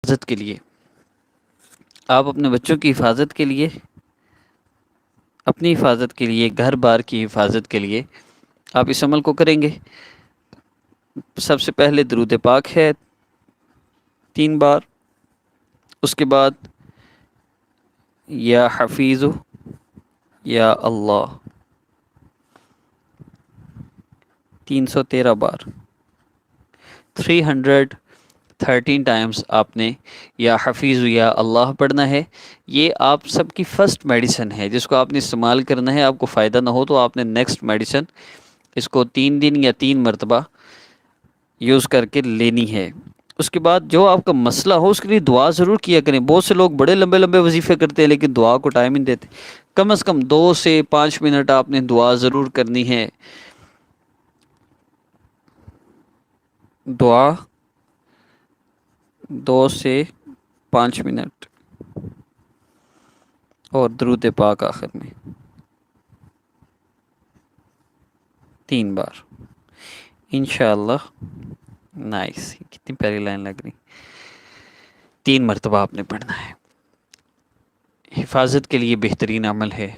حفاظت کے لیے، آپ اپنے بچوں کی حفاظت کے لیے، اپنی حفاظت کے لیے، گھر بار کی حفاظت کے لیے آپ اس عمل کو کریں گے۔ سب سے پہلے درود پاک ہے 3 بار، اس کے بعد یا حفیظ یا اللہ 313 بار، 313 ٹائمز آپ نے یا حفیظ یا اللہ پڑھنا ہے۔ یہ آپ سب کی فرسٹ میڈیسن ہے جس کو آپ نے استعمال کرنا ہے۔ آپ کو فائدہ نہ ہو تو آپ نے نیکسٹ میڈیسن اس کو 3 دن یا 3 مرتبہ یوز کر کے لینی ہے۔ اس کے بعد جو آپ کا مسئلہ ہو اس کے لیے دعا ضرور کیا کریں۔ بہت سے لوگ بڑے لمبے لمبے وظیفے کرتے ہیں لیکن دعا کو ٹائم ہی نہیں دیتے۔ کم از کم 2 سے 5 منٹ آپ نے دعا ضرور کرنی ہے۔ دعا 2 سے 5 منٹ اور درود پاک آخر میں 3 بار انشاءاللہ۔ نائس، کتنی پیاری لائن لگ رہی۔ 3 مرتبہ آپ نے پڑھنا ہے۔ حفاظت کے لیے بہترین عمل ہے۔